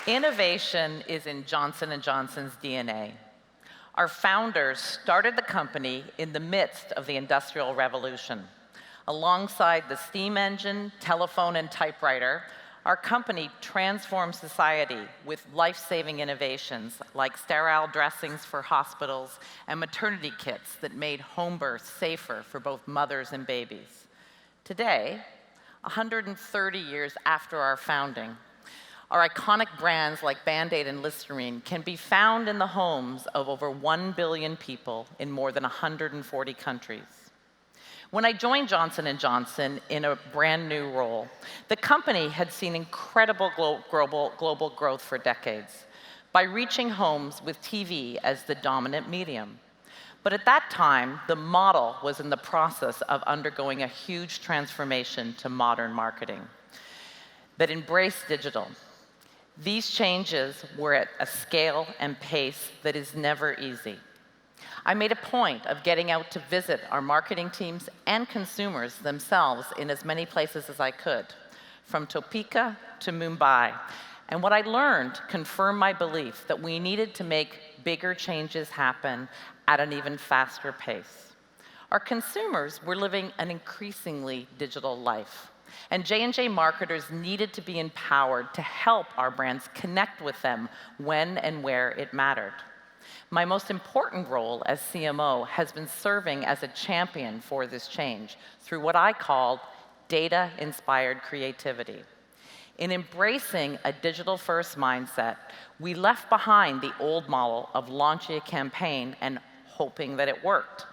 Innovation is in Johnson & Johnson's DNA. Our founders started the company in the midst of the Industrial Revolution. Alongside the steam engine, telephone, and typewriter, our company transformed society with life-saving innovations like sterile dressings for hospitals and maternity kits that made home births safer for both mothers and babies. Today, 130 years after our founding, our iconic brands like Band-Aid and Listerine can be found in the homes of over 1 billion people in more than 140 countries. When I joined Johnson & Johnson in a brand new role, the company had seen incredible global growth for decades by reaching homes with TV as the dominant medium. But at that time, the model was in the process of undergoing a huge transformation to modern marketing that embraced digital. These changes were at a scale and pace that is never easy. I made a point of getting out to visit our marketing teams and consumers themselves in as many places as I could, from Topeka to Mumbai. And what I learned confirmed my belief that we needed to make bigger changes happen at an even faster pace. Our consumers were living an increasingly digital life. And J&J marketers needed to be empowered to help our brands connect with them when and where it mattered. My most important role as CMO has been serving as a champion for this change through what I call data-inspired creativity. In embracing a digital-first mindset, we left behind the old model of launching a campaign and hoping that it worked.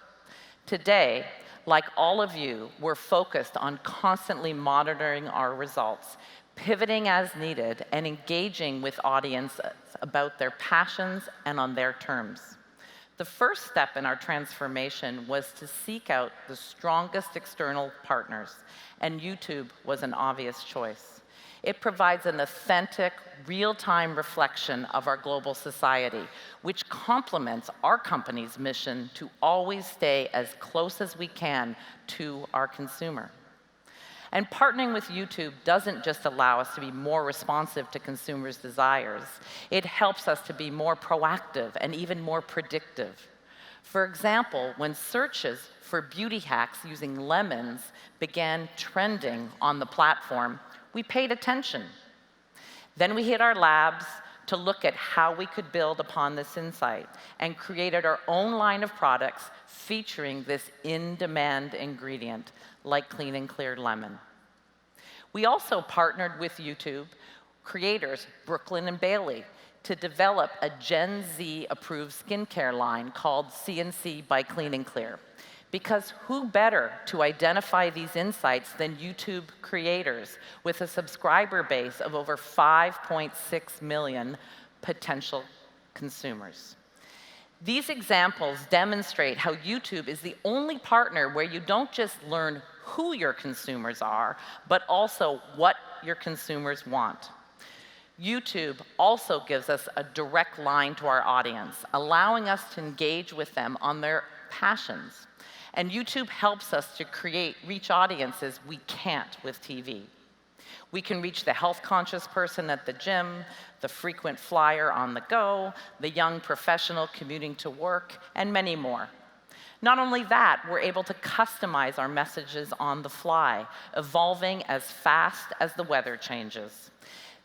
Today, like all of you, we're focused on constantly monitoring our results, pivoting as needed, and engaging with audiences about their passions and on their terms. The first step in our transformation was to seek out the strongest external partners, and YouTube was an obvious choice. It provides an authentic, real-time reflection of our global society, which complements our company's mission to always stay as close as we can to our consumer. And partnering with YouTube doesn't just allow us to be more responsive to consumers' desires. It helps us to be more proactive and even more predictive. For example, when searches for beauty hacks using lemons began trending on the platform, we paid attention. Then we hit our labs to look at how we could build upon this insight and created our own line of products featuring this in-demand ingredient, like Clean and Clear Lemon. We also partnered with YouTube creators Brooklyn and Bailey to develop a Gen Z-approved skincare line called CNC by Clean and Clear. Because who better to identify these insights than YouTube creators with a subscriber base of over 5.6 million potential consumers? These examples demonstrate how YouTube is the only partner where you don't just learn who your consumers are, but also what your consumers want. YouTube also gives us a direct line to our audience, allowing us to engage with them on their passions. And YouTube helps us to reach audiences we can't with TV. We can reach the health-conscious person at the gym, the frequent flyer on the go, the young professional commuting to work, and many more. Not only that, we're able to customize our messages on the fly, evolving as fast as the weather changes.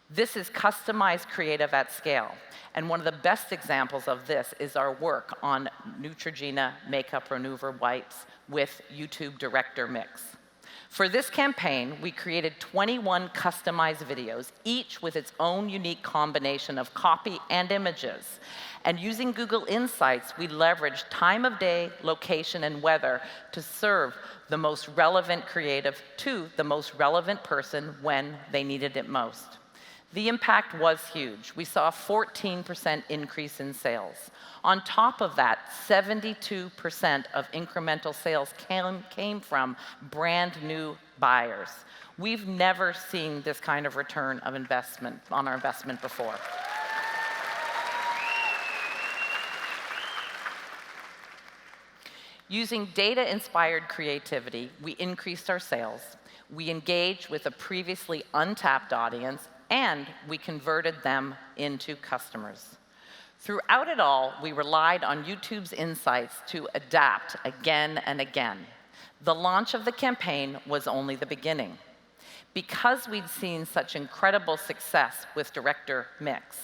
This is customized creative at scale. And one of the best examples of this is our work on Neutrogena Makeup Remover Wipes with YouTube Director Mix. For this campaign, we created 21 customized videos, each with its own unique combination of copy and images. And using Google Insights, we leveraged time of day, location, and weather to serve the most relevant creative to the most relevant person when they needed it most. The impact was huge. We saw a 14% increase in sales. On top of that, 72% of incremental sales came from brand new buyers. We've never seen this kind of return of investment on our investment before. Using data-inspired creativity, we increased our sales. We engaged with a previously untapped audience, and we converted them into customers. Throughout it all, we relied on YouTube's insights to adapt again and again. The launch of the campaign was only the beginning. Because we'd seen such incredible success with Director Mix,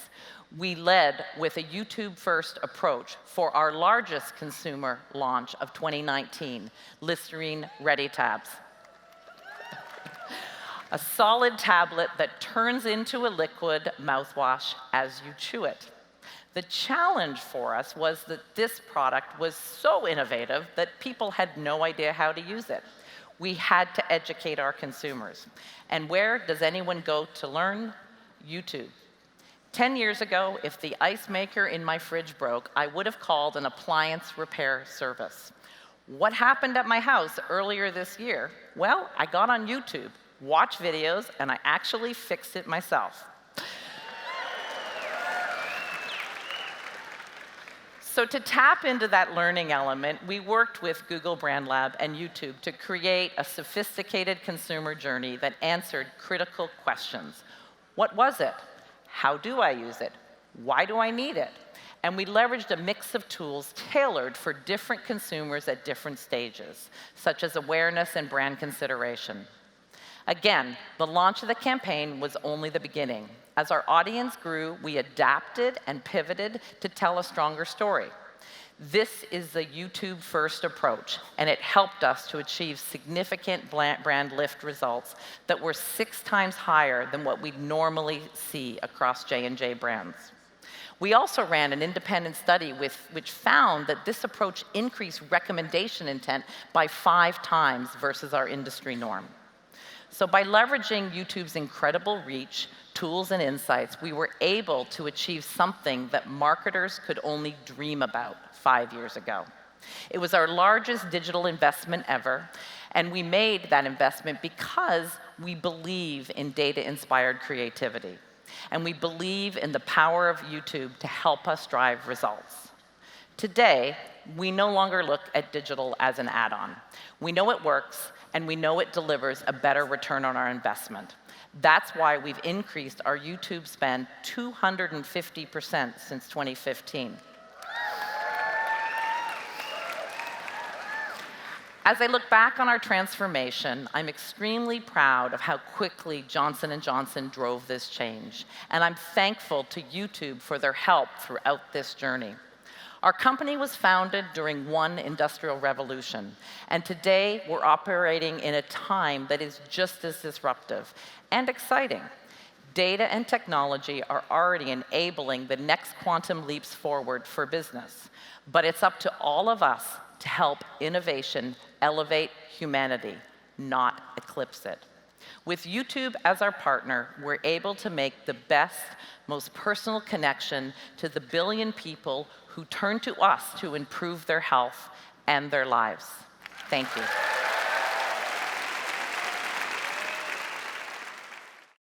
we led with a YouTube-first approach for our largest consumer launch of 2019, Listerine Ready Tabs. A solid tablet that turns into a liquid mouthwash as you chew it. The challenge for us was that this product was so innovative that people had no idea how to use it. We had to educate our consumers. And where does anyone go to learn? YouTube. 10 years ago, if the ice maker in my fridge broke, I would have called an appliance repair service. What happened at my house earlier this year? Well, I got on YouTube, watched videos, and I actually fixed it myself. So to tap into that learning element, we worked with Google Brand Lab and YouTube to create a sophisticated consumer journey that answered critical questions. What was it? How do I use it? Why do I need it? And we leveraged a mix of tools tailored for different consumers at different stages, such as awareness and brand consideration. Again, the launch of the campaign was only the beginning. As our audience grew, we adapted and pivoted to tell a stronger story. This is the YouTube-first approach, and it helped us to achieve significant brand lift results that were 6 times higher than what we'd normally see across J&J brands. We also ran an independent study which found that this approach increased recommendation intent by 5 times versus our industry norm. So by leveraging YouTube's incredible reach, tools, and insights, we were able to achieve something that marketers could only dream about 5 years ago. It was our largest digital investment ever, and we made that investment because we believe in data-inspired creativity, and we believe in the power of YouTube to help us drive results. Today, we no longer look at digital as an add-on. We know it works, and we know it delivers a better return on our investment. That's why we've increased our YouTube spend 250% since 2015. As I look back on our transformation, I'm extremely proud of how quickly Johnson & Johnson drove this change, and I'm thankful to YouTube for their help throughout this journey. Our company was founded during one industrial revolution, and today we're operating in a time that is just as disruptive and exciting. Data and technology are already enabling the next quantum leaps forward for business, but it's up to all of us to help innovation elevate humanity, not eclipse it. With YouTube as our partner, we're able to make the best, most personal connection to the billion people who turn to us to improve their health and their lives. Thank you.